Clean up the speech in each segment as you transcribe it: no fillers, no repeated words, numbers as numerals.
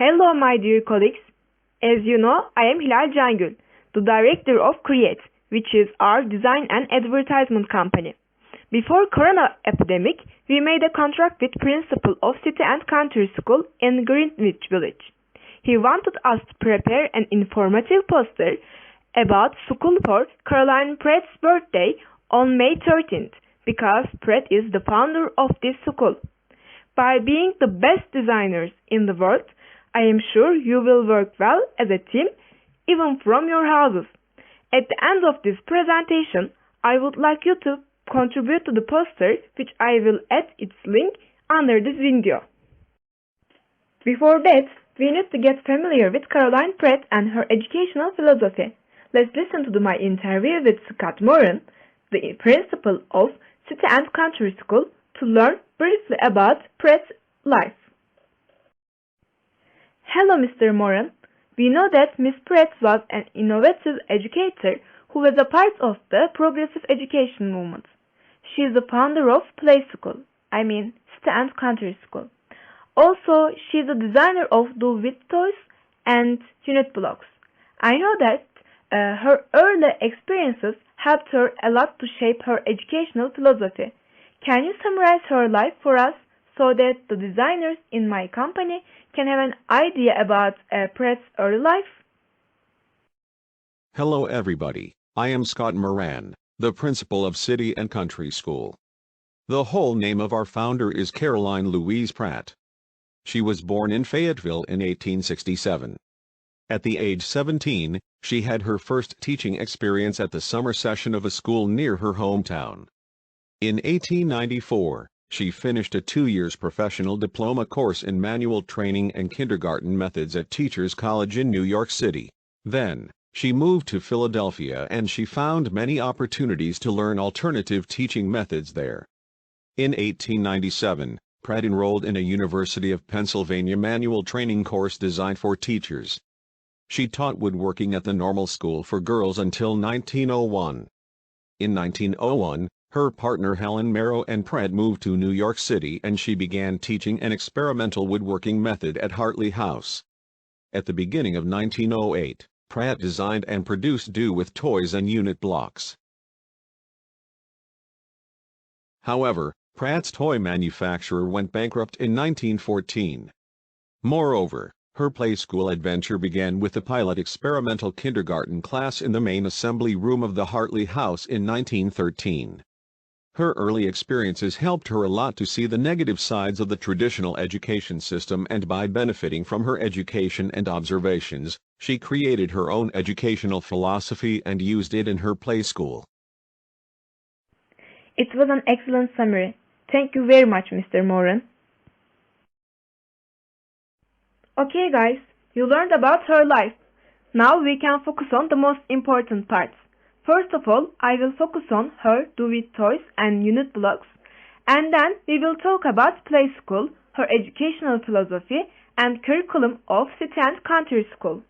Hello, my dear colleagues. As you know, I am Hilal Cangül, the director of Create, which is our design and advertisement company. Before Corona epidemic, we made a contract with principal of City and Country School in Greenwich Village. He wanted us to prepare an informative poster about school for Caroline Pratt's birthday on May 13th, because Pratt is the founder of this school. By being the best designers in the world, I am sure you will work well as a team, even from your houses. At the end of this presentation, I would like you to contribute to the poster, which I will add its link under this video. Before that, we need to get familiar with Caroline Pratt and her educational philosophy. Let's listen to my interview with Scott Moran, the principal of City and Country School, to learn briefly about Pratt's life. Hello, Mr. Moran. We know that Miss Pratt was an innovative educator who was a part of the progressive education movement. She is the founder of Play School, City and Country School. Also, she is a designer of Do With Toys and unit blocks. I know that her early experiences helped her a lot to shape her educational philosophy. Can you summarize her life for us so that the designers in my company can have an idea about Pratt's early life? Hello everybody, I am Scott Moran, the principal of City and Country School. The whole name of our founder is Caroline Louise Pratt. She was born in Fayetteville in 1867. At the age 17, she had her first teaching experience at the summer session of a school near her hometown. In 1894, she finished a 2-year professional diploma course in manual training and kindergarten methods at Teachers College in New York City. Then, she moved to Philadelphia and she found many opportunities to learn alternative teaching methods there. In 1897, Pratt enrolled in a University of Pennsylvania manual training course designed for teachers. She taught woodworking at the Normal School for Girls until 1901. In 1901, her partner Helen Merrow and Pratt moved to New York City and she began teaching an experimental woodworking method at Hartley House. At the beginning of 1908, Pratt designed and produced Do With Toys and unit blocks. However, Pratt's toy manufacturer went bankrupt in 1914. Moreover, her Play School adventure began with the pilot experimental kindergarten class in the main assembly room of the Hartley House in 1913. Her early experiences helped her a lot to see the negative sides of the traditional education system, and by benefiting from her education and observations, she created her own educational philosophy and used it in her Play School. It was an excellent summary. Thank you very much, Mr. Moran. Okay guys, you learned about her life. Now we can focus on the most important parts. First of all, I will focus on her Do With Toys and unit blocks, and then we will talk about Play School, her educational philosophy, and curriculum of City and Country School.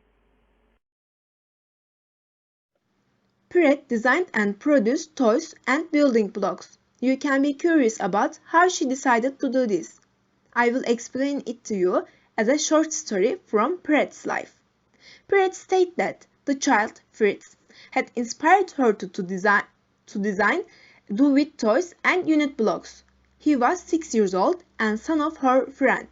Pratt designed and produced toys and building blocks. You can be curious about how she decided to do this. I will explain it to you as a short story from Pratt's life. Pratt stated that the child, Fritz, had inspired her to design Do With Toys and unit blocks. He was 6 years old and son of her friend.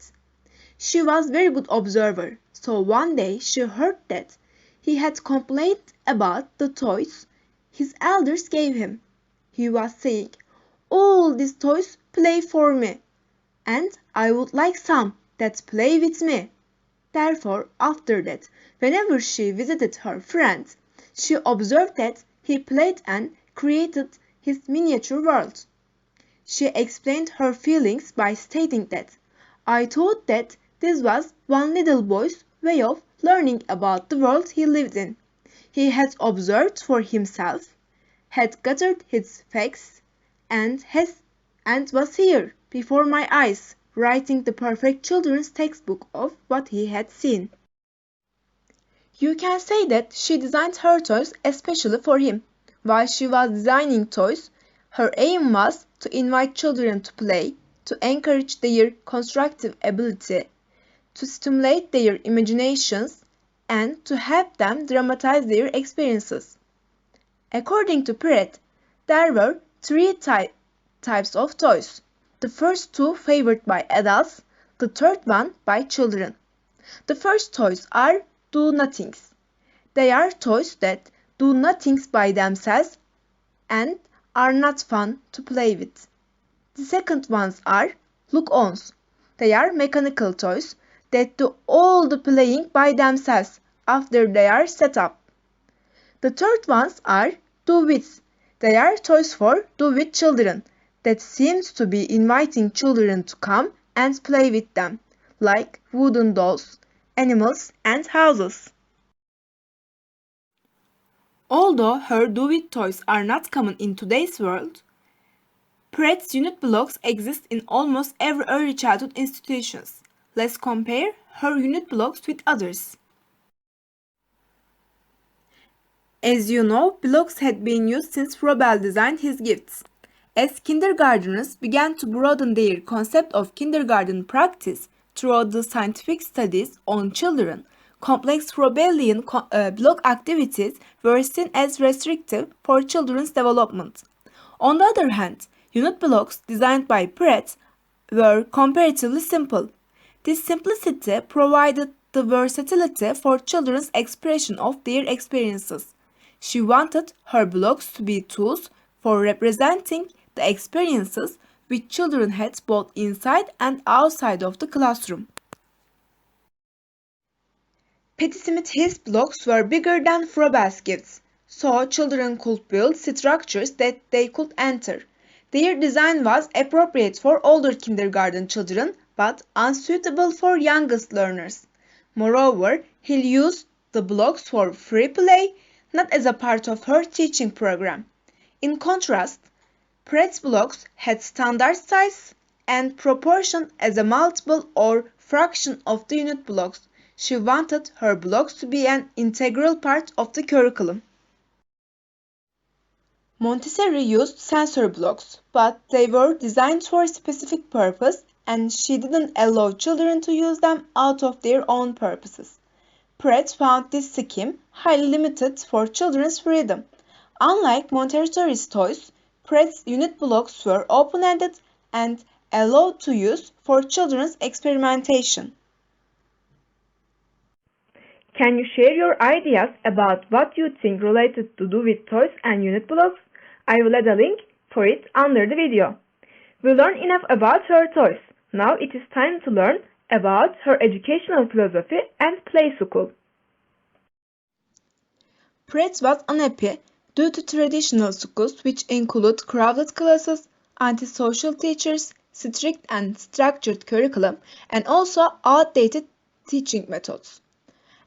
She was a very good observer, so one day she heard that he had complained about the toys his elders gave him. He was saying, "All these toys play for me, and I would like some that play with me." Therefore, after that, whenever she visited her friend, she observed that he played and created his miniature world. She explained her feelings by stating that, "I thought that this was one little boy's way of learning about the world he lived in. He had observed for himself, had gathered his facts, and was here before my eyes, writing the perfect children's textbook of what he had seen." You can say that she designed her toys especially for him. While she was designing toys, her aim was to invite children to play, to encourage their constructive ability, to stimulate their imaginations and to help them dramatize their experiences. According to Pratt, there were three types of toys. The first two favored by adults, the third one by children. The first toys are do-nothings. They are toys that do nothings by themselves and are not fun to play with. The second ones are look-ons. They are mechanical toys that do all the playing by themselves after they are set up. The third ones are do-wits. They are toys for do-wit children that seems to be inviting children to come and play with them, like wooden dolls, animals, and houses. Although her do-it toys are not common in today's world, Pratt's unit blocks exist in almost every early childhood institutions. Let's compare her unit blocks with others. As you know, blocks had been used since Froebel designed his gifts. As kindergarteners began to broaden their concept of kindergarten practice throughout the scientific studies on children, complex Froebelian block activities were seen as restrictive for children's development. On the other hand, unit blocks designed by Pratt were comparatively simple. This simplicity provided the versatility for children's expression of their experiences. She wanted her blocks to be tools for representing the experiences which children had both inside and outside of the classroom. Patti Smith's blocks were bigger than Froebel's gifts, so children could build structures that they could enter. Their design was appropriate for older kindergarten children, but unsuitable for youngest learners. Moreover, he used the blocks for free play, not as a part of her teaching program. In contrast, Pratt's blocks had standard size and proportion as a multiple or fraction of the unit blocks. She wanted her blocks to be an integral part of the curriculum. Montessori used sensor blocks, but they were designed for a specific purpose and she didn't allow children to use them out of their own purposes. Pratt found this scheme highly limited for children's freedom. Unlike Montessori's toys, Pratt's unit blocks were open-ended and allowed to use for children's experimentation. Can you share your ideas about what you think related to do with toys and unit blocks? I will add a link for it under the video. We learned enough about her toys. Now it is time to learn about her educational philosophy and play school. Pratt was unhappy due to traditional schools which include crowded classes, antisocial teachers, strict and structured curriculum, and also outdated teaching methods.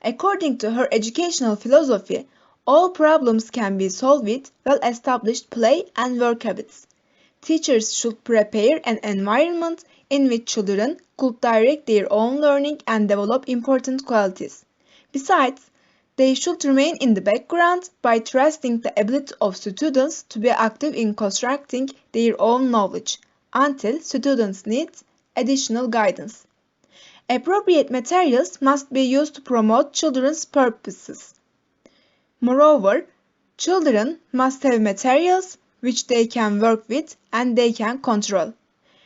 According to her educational philosophy, all problems can be solved with well-established play and work habits. Teachers should prepare an environment in which children could direct their own learning and develop important qualities. Besides, they should remain in the background by trusting the ability of students to be active in constructing their own knowledge until students need additional guidance. Appropriate materials must be used to promote children's purposes. Moreover, children must have materials which they can work with and they can control.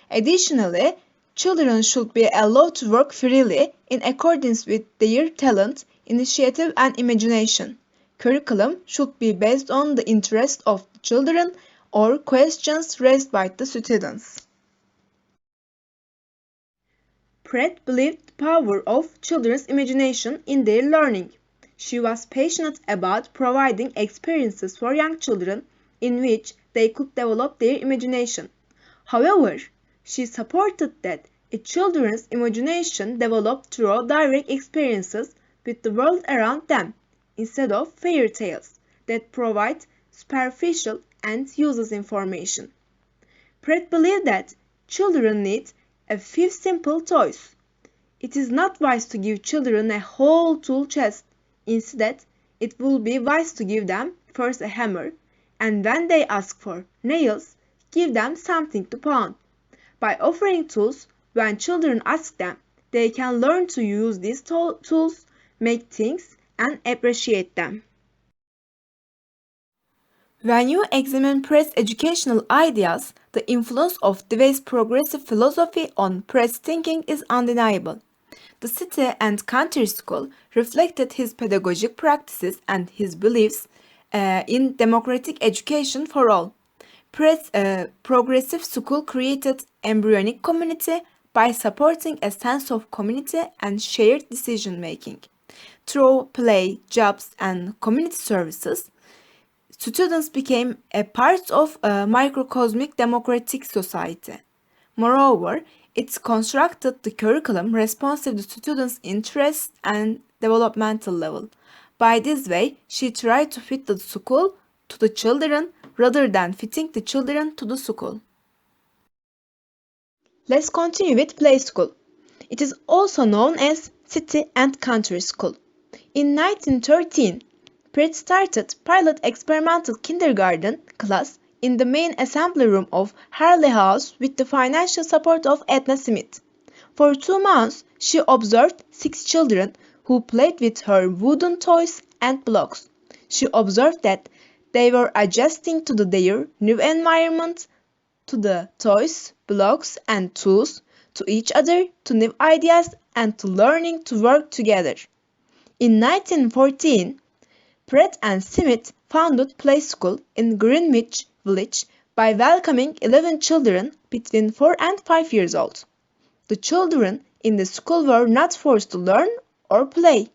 Additionally, children should be allowed to work freely in accordance with their talent, initiative, and imagination. Curriculum should be based on the interest of the children or questions raised by the students. Pratt believed the power of children's imagination in their learning. She was passionate about providing experiences for young children in which they could develop their imagination. However, she supported that a children's imagination developed through direct experiences with the world around them, instead of fairy tales that provide superficial and useless information. Pratt believed that children need a few simple toys. It is not wise to give children a whole tool chest. Instead, it will be wise to give them first a hammer, and when they ask for nails, give them something to pound. By offering tools when children ask them, They can learn to use these tools, make things, and appreciate them. When you examine Pratt's educational ideas, the influence of Dewey's progressive philosophy on Pratt's thinking is undeniable. The city and country school reflected his pedagogic practices and his beliefs in democratic education for all. Pratt's progressive school created embryonic community by supporting a sense of community and shared decision-making. Through play, jobs, and community services, students became a part of a microcosmic democratic society. Moreover, it constructed the curriculum responsive to students' interests and developmental level. By this way, she tried to fit the school to the children rather than fitting the children to the school. Let's continue with Play School. It is also known as City and Country School. In 1913, Pratt started pilot experimental kindergarten class in the main assembly room of Harley House with the financial support of Edna Smith. For 2 months, she observed 6 children who played with her wooden toys and blocks. She observed that they were adjusting to their new environment, to the toys, blocks, and tools, to each other, to new ideas, and to learning to work together. In 1914, Pratt and Smith founded Play School in Greenwich Village by welcoming 11 children between 4 and 5 years old. The children in the school were not forced to learn or play.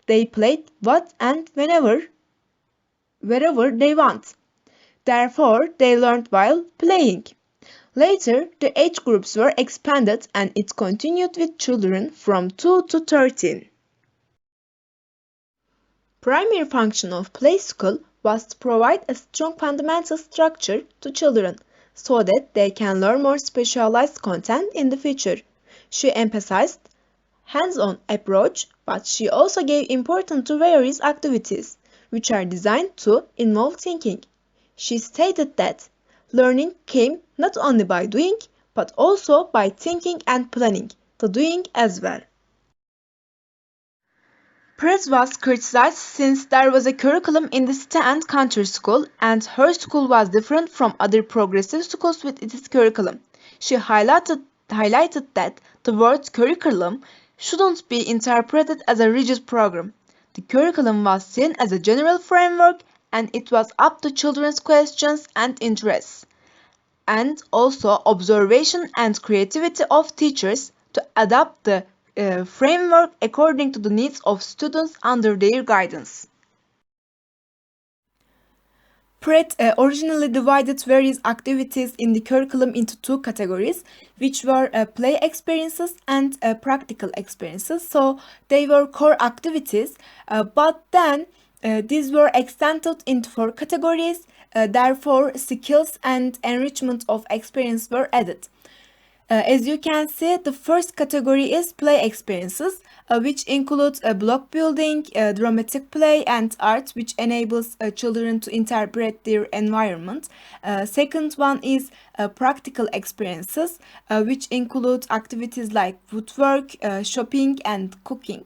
They played what and wherever they want. Therefore, they learned while playing. Later, the age groups were expanded and it continued with children from 2 to 13. Primary function of Play School was to provide a strong fundamental structure to children so that they can learn more specialized content in the future. She emphasized hands-on approach, but she also gave importance to various activities, which are designed to involve thinking. She stated that learning came not only by doing, but also by thinking and planning, the doing as well. Pratt was criticized since there was a curriculum in the city and country school, and her school was different from other progressive schools with its curriculum. She highlighted that the word curriculum shouldn't be interpreted as a rigid program. The curriculum was seen as a general framework, and it was up to children's questions and interests, and also observation and creativity of teachers to adapt the framework according to the needs of students under their guidance. Pratt originally divided various activities in the curriculum into 2 categories, which were play experiences and practical experiences. So they were core activities, but then these were extended into 4 categories. Therefore, skills and enrichment of experience were added. As you can see, the first category is play experiences, which includes block building, dramatic play, and art, which enables children to interpret their environment. Second one is practical experiences, which include activities like woodwork, shopping, and cooking.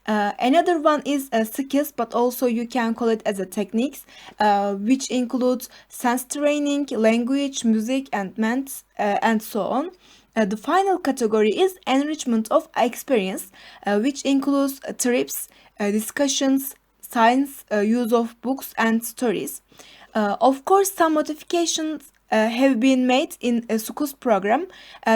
Another one is skills, but also you can call it as a techniques, which includes sense training, language, music, and math, and so on. The final category is enrichment of experience, which includes trips, discussions, science, use of books, and stories. Of course, some modifications have been made in a school's program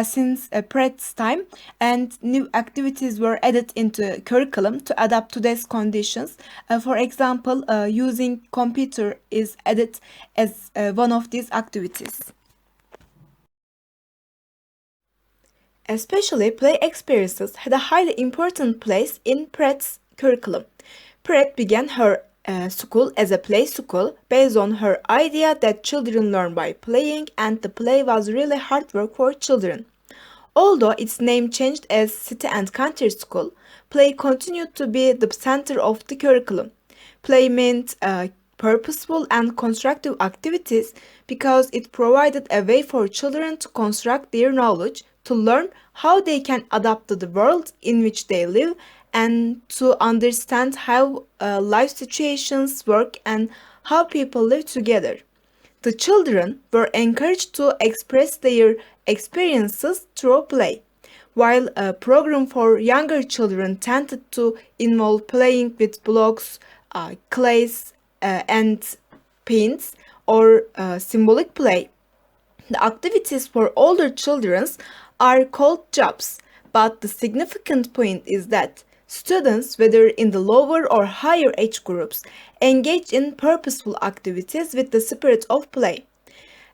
since Pratt's time, and new activities were added into curriculum to adapt to today's conditions. For example, using computer is added as one of these activities. Especially play experiences had a highly important place in Pratt's curriculum. Pratt began her school as a play school based on her idea that children learn by playing, and the play was really hard work for children. Although its name changed as City and Country School, play continued to be the center of the curriculum. Play meant purposeful and constructive activities because it provided a way for children to construct their knowledge to learn how they can adapt to the world in which they live and to understand how life situations work and how people live together. The children were encouraged to express their experiences through play, while a program for younger children tended to involve playing with blocks, clays, and paints, or symbolic play. The activities for older children are called jobs, but the significant point is that students, whether in the lower or higher age groups, engage in purposeful activities with the spirit of play.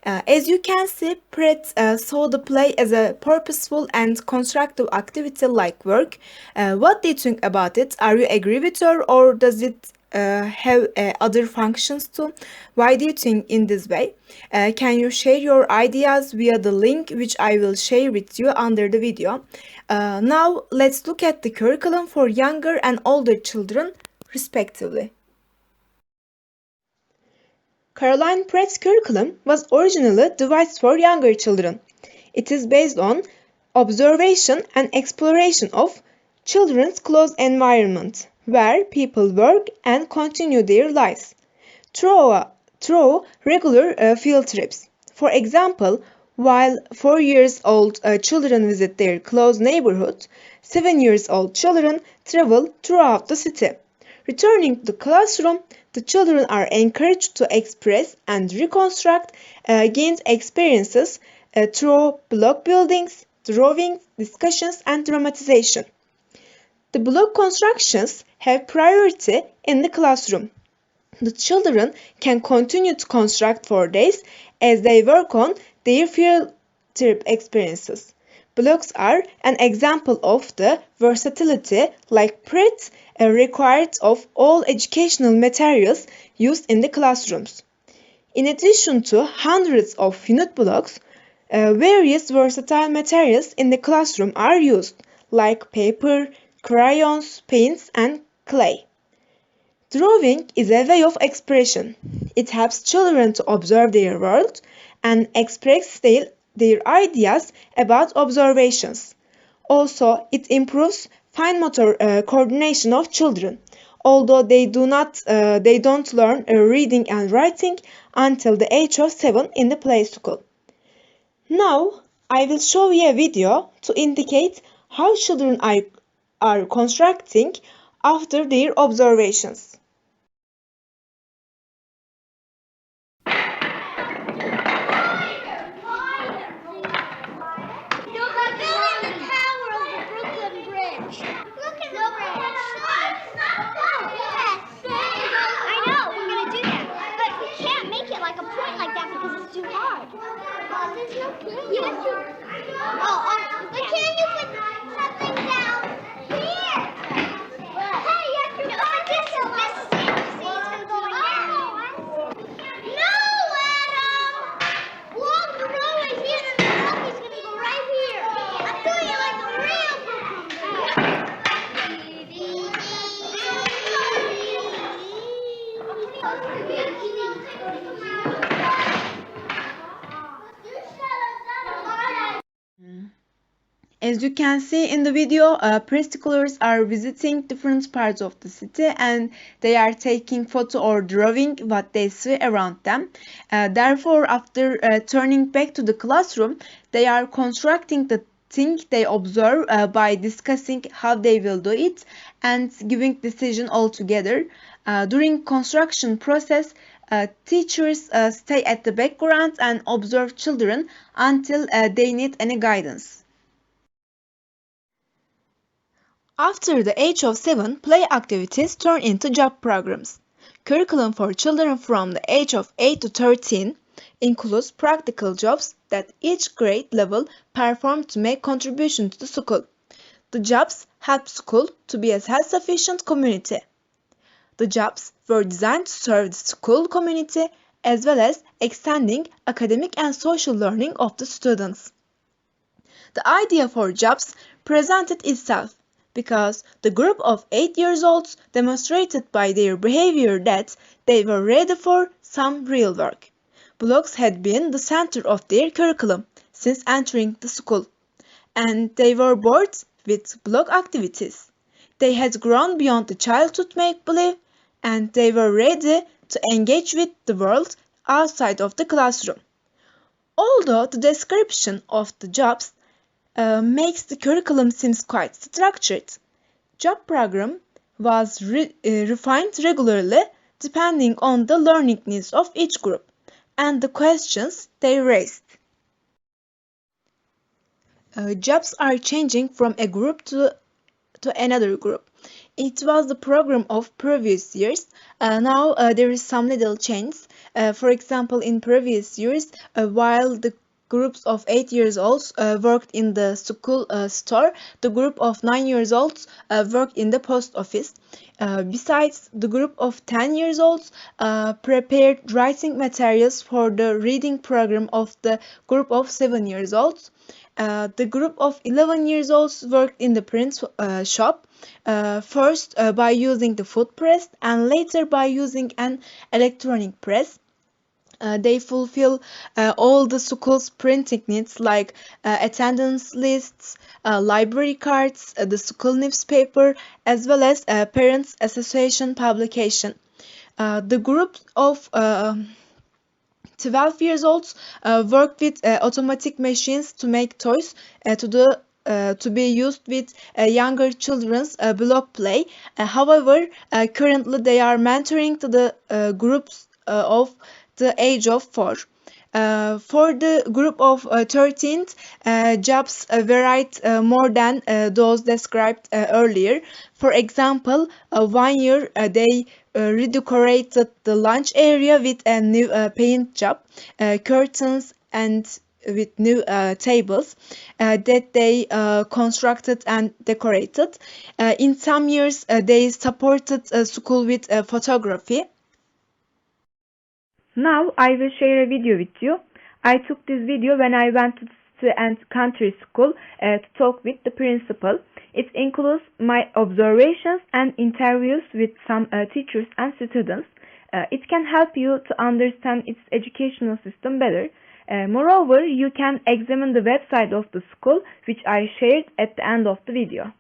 As you can see, Pratt saw the play as a purposeful and constructive activity like work. What do you think about it? Are you agree with her, or does it have other functions too? Why do you think in this way? Can you share your ideas via the link which I will share with you under the video? Now let's look at the curriculum for younger and older children respectively. Caroline Pratt's curriculum was originally devised for younger children. It is based on observation and exploration of children's close environment, where people work and continue their lives through regular field trips. For example, while 4 years old children visit their close neighborhood, 7 years old children travel throughout the city. Returning to the classroom, the children are encouraged to express and reconstruct gained experiences through block buildings, drawings, discussions, and dramatization. The block constructions have priority in the classroom. The children can continue to construct for days as they work on their field trip experiences. Blocks are an example of the versatility like Pratt required of all educational materials used in the classrooms. In addition to hundreds of unit blocks, various versatile materials in the classroom are used, like paper, crayons, paints, and clay. Drawing is a way of expression. It helps children to observe their world and express their ideas about observations. Also, it improves fine motor coordination of children, although they don't learn reading and writing until the age of 7 in the play school. Now, I will show you a video to indicate how children are constructing after their observations. But can you put something down here? Hey, you have to put this in. This is it. See, it's going going down. No, Adam! Walk the road right here, and the monkey's going to go right here. I'm doing it like a real As you can see in the video, preschoolers are visiting different parts of the city and they are taking photo or drawing what they see around them. Therefore, after turning back to the classroom, they are constructing the thing they observe by discussing how they will do it and giving decision altogether. During construction process, teachers stay at the background and observe children until they need any guidance. After the age of 7, play activities turn into job programs. Curriculum for children from the age of 8 to 13 includes practical jobs that each grade level perform to make contribution to the school. The jobs help school to be a self-sufficient community. The jobs were designed to serve the school community as well as extending academic and social learning of the students. The idea for jobs presented itself because the group of 8-year-olds demonstrated by their behavior that they were ready for some real work. Blocks had been the center of their curriculum since entering the school. and they were bored with block activities. They had grown beyond the childhood make-believe, and they were ready to engage with the world outside of the classroom. Although the description of the jobs makes the curriculum seems quite structured, job program was refined regularly depending on the learning needs of each group and the questions they raised. Jobs are changing from a group to another group. It was the program of previous years. Now there is some little change. For example, in previous years, while the groups of 8 years olds worked in the school store, the group of 9 years olds worked in the post office. Besides, the group of 10 years olds prepared writing materials for the reading program of the group of 7 years olds. The group of 11 years olds worked in the print shop, first by using the foot press and later by using an electronic press. They fulfill all the school's printing needs like attendance lists, library cards, the school newspaper, as well as parents association publication. The group of 12 years olds worked with automatic machines to make toys to be used with younger children's block play. However, currently they are mentoring to the groups of the age of 4. For the group of 13, jobs varied more than those described earlier. For example, 1 year they redecorated the lunch area with a new paint job, curtains, and with new tables that they constructed and decorated. In some years, they supported school with photography. Now I will share a video with you. I took this video when I went to city and country school to talk with the principal. It includes my observations and interviews with some teachers and students. It can help you to understand its educational system better. Moreover, you can examine the website of the school, which I shared at the end of the video.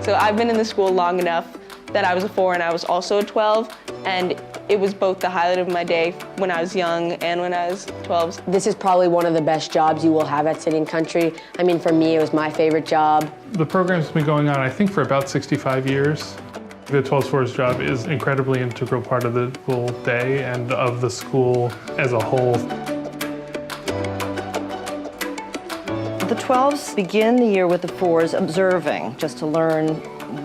So I've been in the school long enough that I was a 4 and I was also a 12, and it was both the highlight of my day when I was young and when I was 12. This is probably one of the best jobs you will have at City and Country. I mean, for me, it was my favorite job. The program's been going on, I think, for about 65 years. The 12-4's job is an incredibly integral part of the school day and of the school as a whole. The 12s begin the year with the 4s observing, just to learn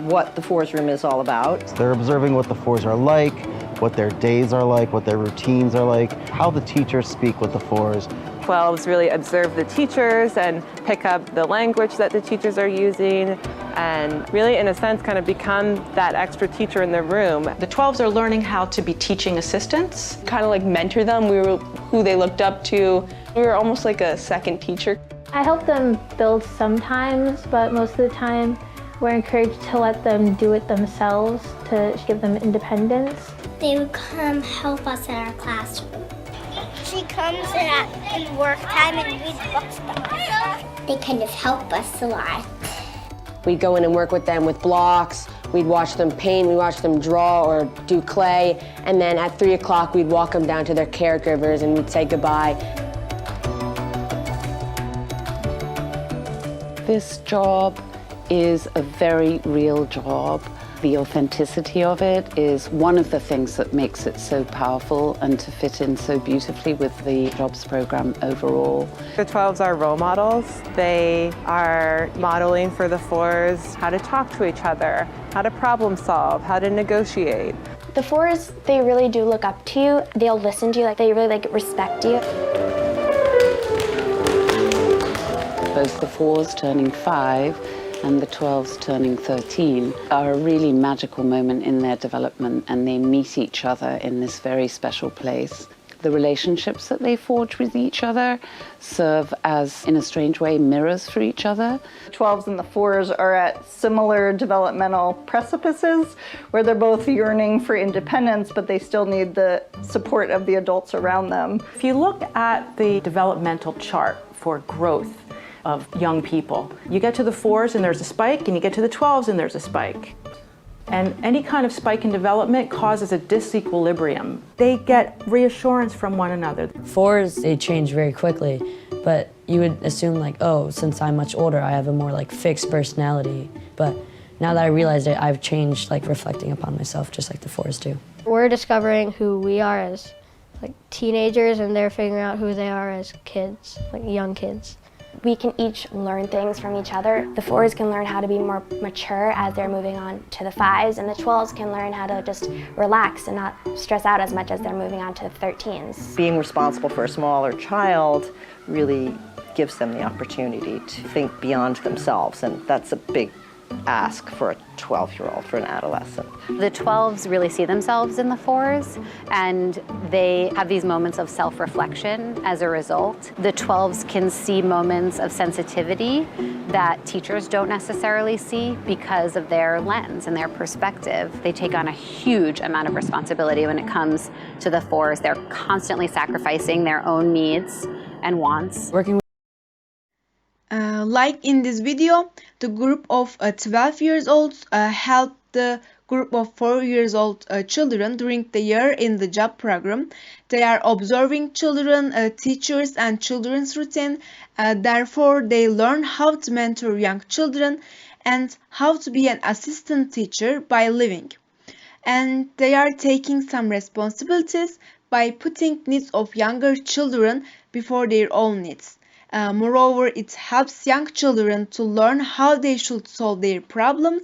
what the 4s room is all about. They're observing what the 4s are like, what their days are like, what their routines are like, how the teachers speak with the 4s. 12s really observe the teachers and pick up the language that the teachers are using, and really, in a sense, kind of become that extra teacher in the room. The 12s are learning how to be teaching assistants. Kind of like mentor them. We were who they looked up to. We were almost like a second teacher. I help them build sometimes, but most of the time we're encouraged to let them do it themselves, to give them independence. They would come help us in our classroom. She comes in work time and reads books to us. They kind of help us a lot. We'd go in and work with them with blocks. We'd watch them paint, we'd watch them draw or do clay. And then at 3 o'clock, we'd walk them down to their caregivers and we'd say goodbye. This job is a very real job. The authenticity of it is one of the things that makes it so powerful and to fit in so beautifully with the jobs program overall. The 12s are role models. They are modeling for the 4s how to talk to each other, how to problem solve, how to negotiate. The 4s, they really do look up to you. They'll listen to you, they really respect you. Both the 4s turning 5 and the 12s turning 13 are a really magical moment in their development, and they meet each other in this very special place. The relationships that they forge with each other serve as, in a strange way, mirrors for each other. The 12s and the 4s are at similar developmental precipices where they're both yearning for independence, but they still need the support of the adults around them. If you look at the developmental chart for growth of young people, you get to the 4s and there's a spike, and you get to the 12s and there's a spike. And any kind of spike in development causes a disequilibrium. They get reassurance from one another. 4s, they change very quickly, but you would assume like, oh, since I'm much older, I have a more like fixed personality. But now that I realized it, I've changed, like reflecting upon myself, just like the 4s do. We're discovering who we are as like teenagers, and they're figuring out who they are as kids, like young kids. We can each learn things from each other. The 4s can learn how to be more mature as they're moving on to the 5s, and the 12s can learn how to just relax and not stress out as much as they're moving on to the 13s. Being responsible for a smaller child really gives them the opportunity to think beyond themselves, and that's a big ask for a 12-year-old, for an adolescent. The 12s really see themselves in the 4s, and they have these moments of self-reflection as a result. The 12s can see moments of sensitivity that teachers don't necessarily see because of their lens and their perspective. They take on a huge amount of responsibility when it comes to the 4s. They're constantly sacrificing their own needs and wants. Like in this video, the group of 12 years olds helped the group of 4 years old children during the year in the job program. They are observing children, teachers and children's routine. Therefore, they learn how to mentor young children and how to be an assistant teacher by living. And they are taking some responsibilities by putting needs of younger children before their own needs. Moreover, it helps young children to learn how they should solve their problems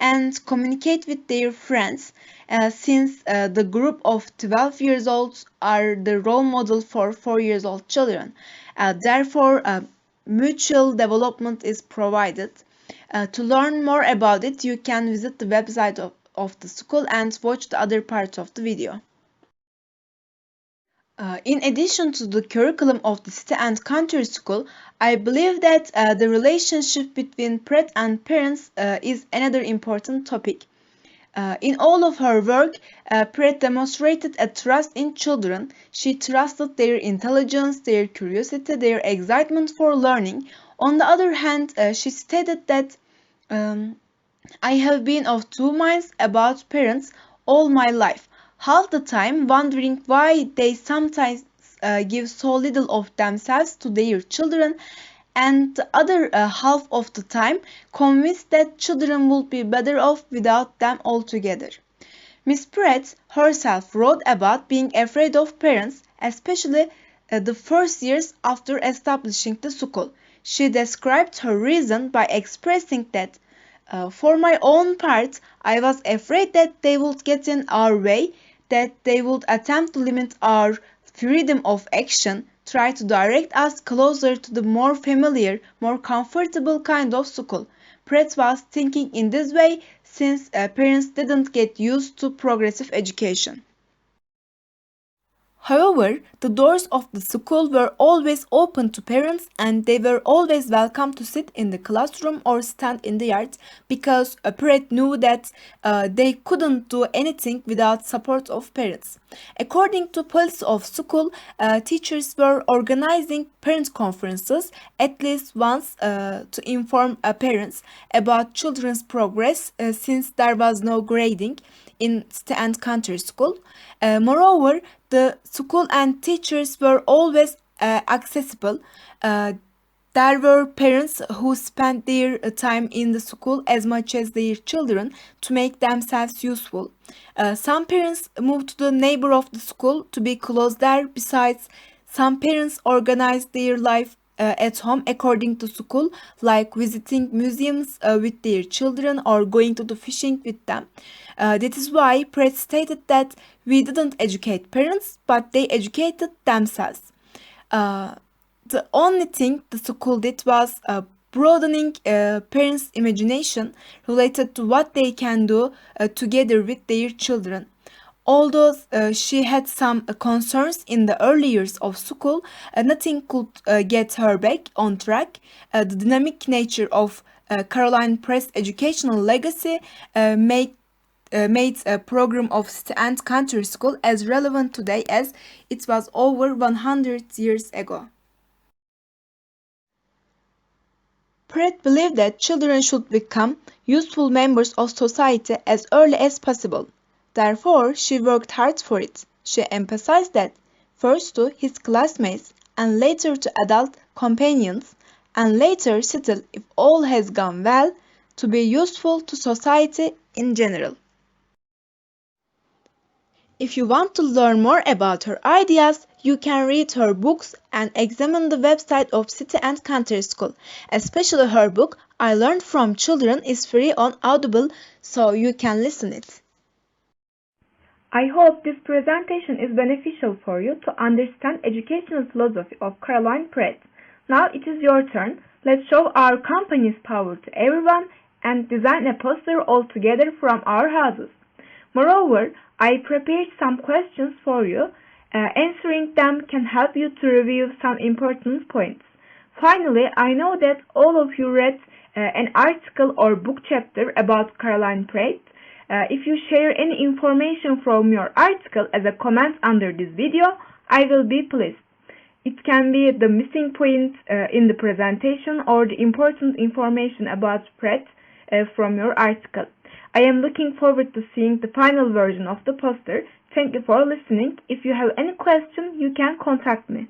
and communicate with their friends, since the group of 12 years olds are the role model for 4 years old children. Therefore, mutual development is provided. To learn more about it, you can visit the website of the school and watch the other part of the video. In addition to the curriculum of the city and country school, I believe that the relationship between Pratt and parents is another important topic. In all of her work, Pratt demonstrated a trust in children. She trusted their intelligence, their curiosity, their excitement for learning. On the other hand, she stated that I have been of two minds about parents all my life. Half the time wondering why they sometimes give so little of themselves to their children, and the other half of the time convinced that children would be better off without them altogether. Miss Pratt herself wrote about being afraid of parents, especially the first years after establishing the school. She described her reason by expressing that, for my own part, I was afraid that they would get in our way, that they would attempt to limit our freedom of action, try to direct us closer to the more familiar, more comfortable kind of school. Pratt was thinking in this way since parents didn't get used to progressive education. However, the doors of the school were always open to parents, and they were always welcome to sit in the classroom or stand in the yard, because Pratt knew that they couldn't do anything without support of parents. According to policy of school, teachers were organizing parent conferences at least once to inform parents about children's progress, since there was no grading in city and country school. Moreover, the school and teachers were always accessible. There were parents who spent their time in the school as much as their children to make themselves useful. Some parents moved to the neighbor of the school to be close there. Besides, some parents organized their life at home according to school, like visiting museums with their children or going to the fishing with them. That is why Pratt stated that we didn't educate parents, but they educated themselves. The only thing the school did was broadening parents' imagination related to what they can do together with their children. Although she had some concerns in the early years of school, nothing could get her back on track. The dynamic nature of Caroline Pratt's educational legacy made a program of city and country school as relevant today as it was over 100 years ago. Pratt believed that children should become useful members of society as early as possible. Therefore, she worked hard for it. She emphasized that, first to his classmates, and later to adult companions, and later still, if all has gone well, to be useful to society in general. If you want to learn more about her ideas, you can read her books and examine the website of City and Country School. Especially her book, I Learned from Children, is free on Audible, so you can listen it. I hope this presentation is beneficial for you to understand educational philosophy of Caroline Pratt. Now it is your turn. Let's show our company's power to everyone and design a poster all together from our houses. Moreover, I prepared some questions for you. Answering them can help you to review some important points. Finally, I know that all of you read an article or book chapter about Caroline Pratt. If you share any information from your article as a comment under this video, I will be pleased. It can be the missing point in the presentation or the important information about Pratt from your article. I am looking forward to seeing the final version of the poster. Thank you for listening. If you have any question, you can contact me.